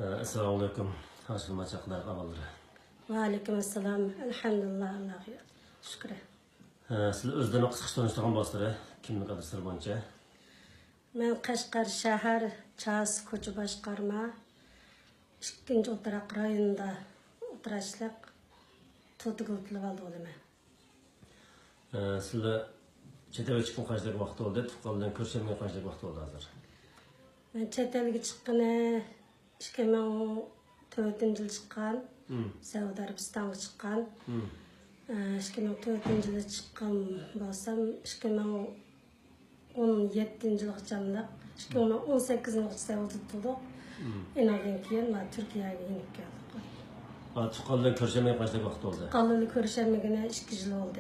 Assalamu alaikum. Haşim açıklar avaları. Ve aleyküm assalam. Elhamdülillah Allah'a şükür. Siz özden kısık tanıştığın bastırı kimlik adresleri boyunca? Ben Kaşgar şehir Çağız Koçu Başkarma 2. Otarak rayonunda oturaşlık tutuklu oldu olema. Siz çeteve çıkın kaçlık vakti oldu, tutuklalıdan körşemeye kaçlık vakti oldu hazır. Ben çetelge çıkkını 2004 yıl çıkan, Saudi Arabistan'a çıkan. 2004 yılı çıkan bolsam 2017 yıllık canlıq 2018 yıllık Saudi tutuldu. Ondan keyin Türkiye'ye inip geldik. Tutuklalıdan körşemeye kaçlık vakti oldu? Tutuklalıdan körşemegine 2 yıl oldu.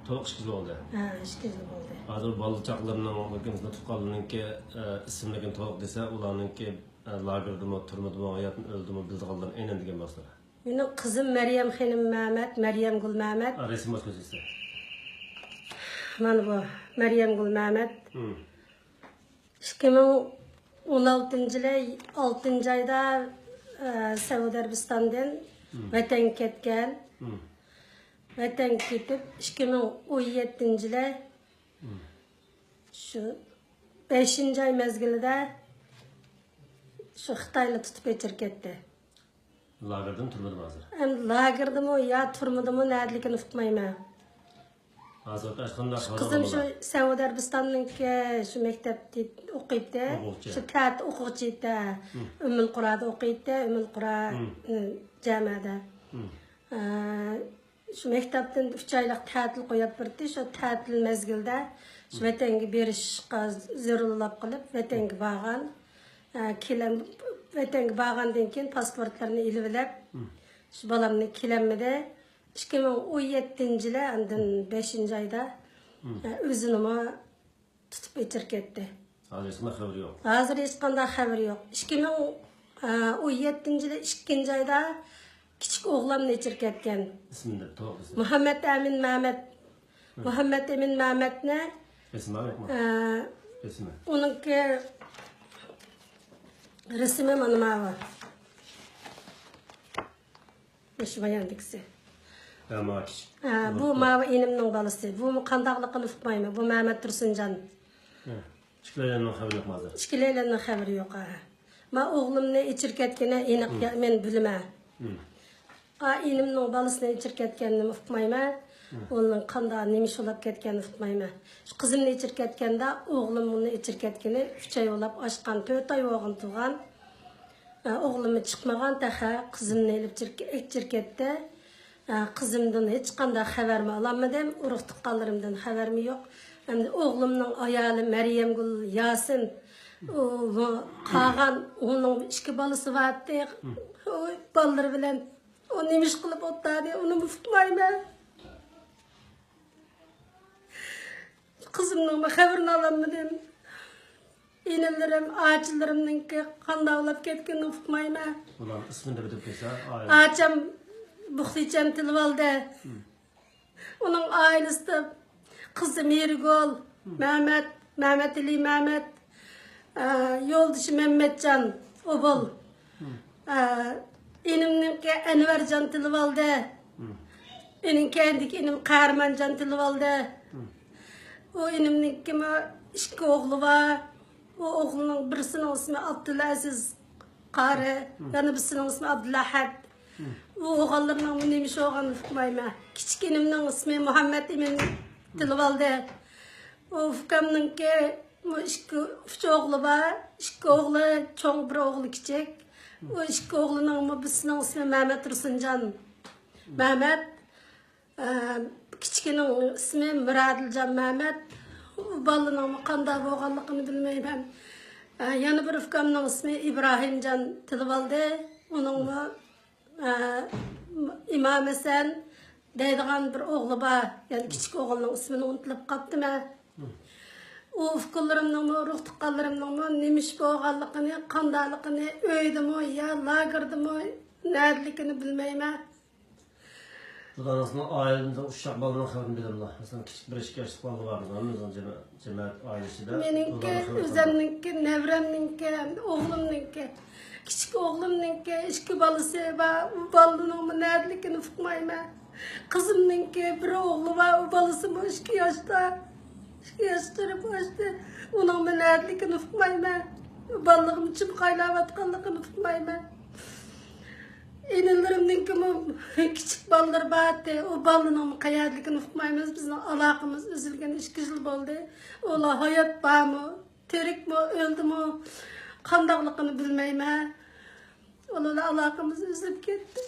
Toluk 2 yıl oldu? Ha, 2 yıl oldu. Hazır balı çaklarından tutuklalıdan ki isimlerin toluk dese, ulanın ki lagerdi mi, turmadı mı, hayatın öldü mü, bildi kaldan en endigen bastırı. Benim kızım Meryem Hanım Mehmet, Meryem Gül Mehmet. Resim başkası. Mana bu Meryem Gül Mehmet. 2016 yılı 6. ayda Saudi Arabistan'dan vatan ketken. Vatan ketip 2017 yılı şu 5. ay mezgilide şu Xitaylı tutup geçir ketdi. Lagerden turmadı mı hazır? Hem lagerdi mi ya turmadı mı nerede tutmayayım. Hazır aşkında Kızım şu Saudi Arabistan'daki şu mektepte okuydu. Şu tat okuydu. Ümmül Qura'da okuydu. Ümmül Qura camiada. Şu mektepten 3 aylık tatil koyup birdi. Şu tatil mezgilde şu vatanga berishga zarurlab qilib vatanga borgan. Kelim vatanga borgandan keyin pasportlarni ilib şu balamni kelamida 2017 yılı andın 5. ayda özünü tutup geçirip ketdi. Hazır ismi haberi yok. Hazır hiç qanday haberi yok. 2017 yılı 2. ayda küçük oğlamni geçirip ketken. İsmini de toluk ismi. Muhammed Emin Mehmet. Muhammed Emin Mehmet'ne İsmi yok mu? İsmi. Onunki resmi manıma var. Şu bayandikisi. Bu mavi inimnin balısı. Bu kandaqlıqını tutmayma. Bu Mehmet Tursuncan. İşkilerinin haberi yok mu hazır? İşkilerinin haberi yok. Ma oğlumni içirip ketkene eniq men bilmem. İnimnin balısını içirip ketkenini tutmayma. Onun qandaq nemiş olab ketkenini tutmayma. Şu kızımni içirip ketkende oğlumni içirip ketkeni 3 ay olab aşqan 4 ay oğun tuğan. Oğlumu çıkmagan taha kızımni içirip ketdi. Kızımdan hiç qanday xabarmi alamadım. Urug' tuqqanlarimdan xabarim yo'q. Endi o'g'limning ayoli Meryem Gül Yasin qolgan onun 2 balasi vardı. Balları bilan o nemish qilib o'tadi, uni tutmayman. Kızımning xabarini alamadım. İnelerim, ağaçlarımninki qanday olab ketganini tutmayman. Ulan ismini de bilib kelsa, Ağaçam Buxtiçam Tilvalda. Onun ailesi de kızı Mirgol, Mehmet Ali Mehmet, yoldaşı Mehmetcan Obol. Enimninki Envercan Tilvalda. Enin kendiki enim Kahramancan Tilvalda. O enimninki 2 oğlu var. O oğlunun birisinin ismi Abdülaziz Qari, yani birisinin ismi Abdülahad. Bu oğullarının neymiş oğlanı tutmayma. Küçük enimnin ismi Muhammed Emin Tilvalda. O fukamның ki 2 oğlu var. 2 oğlu çoğun bir oğlu küçük. O 2 oğlunun birisinin ismi Mehmet Tursuncan. Mehmet. Küçükünün ismi Muradilcan Mehmet. Balının qanday bo'lganligini bilmayman. Yana bir fukamның ismi İbrahimcan Tilvalda. Onun İmam Hasan deydigan bir oğlu var. Yani küçük oğlunun ismini unutulup kaptım. O fikirlerimden, ruh tuqqanlarimdan nemish bo'lganligini, qandayligini, öydimi ya lagerdimi, neredelikini bilmayman. Buradan aslında ailemizden uşak balının haberini bilirler. Mesela küçük bir 2 yaşlık balı vardı. Onun cemaat ailesi de. Meninki, özümninki, nevremninki, oğlumninki. Küçük oğlumnunki 2 balası var. O balının neredelikini fıkmayma. Kızımnınki bir oğlu var. O balası mı 2 yaşta. 2 yaşları başta. Onun neredelikini fıkmayma. O balığım için kaynavatkanlıkını fıkmayma. Enelerimdeki küçük ballar battı. O balının kayarlıkını fıkmayımız. Bizim alakamız üzülgen 2 yıl oldu. Ola hayat var mı? Terik mi? Öldü mü? Kandaklıkını bilmeyme. Onunla alakamız üzülüp gitti.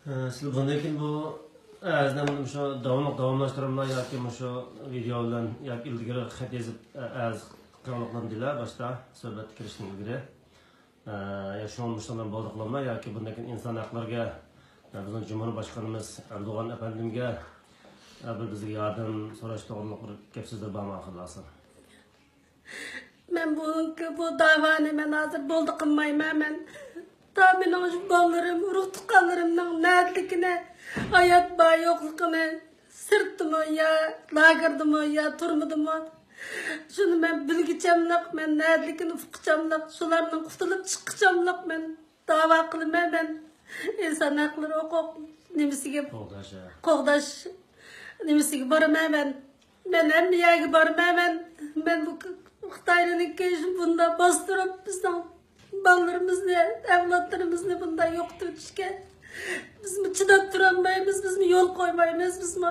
Siz bundan keyin bu azdan bunu şu davamlaştırımlar yoki şu video bilan yoki ilgari xat yozib az qilmoqlandilar boshqa suhbatga kirishdan ilgari. Ya şu olmuşlardan bolduqlanma yoki bundan keyin inson haqlariga bizning Cumhurbaşkanımız Erdoğan efendimga bir bizga yordam so'rash to'g'riliq bir gap so'zlar bormi oxirlasin? Ben bu davani ben hazır boldu kılmayma ben. Ta benim şu ballarım, ruh tukanlarımın neredelikine, hayat bağı yokluğunu, sırtımı ya, lagırdımı ya, turmudumı. Şunu ben bilgicemlik, ben neredelikini fıkacamlık, sularından kurtulup çıkacamlık ben. Dava kılım ben. İnsan hakları hukuk, nemesiga Qoğdaş, nemesiga barım ben. Ben hem yagi barım ben bu Xitaylı'nın keşi bunda bastırıp bizden ballarımızı, evlatlarımızı bunda yok tutuşken biz mi çıdap duramayız, biz mi yol koymayız, biz mi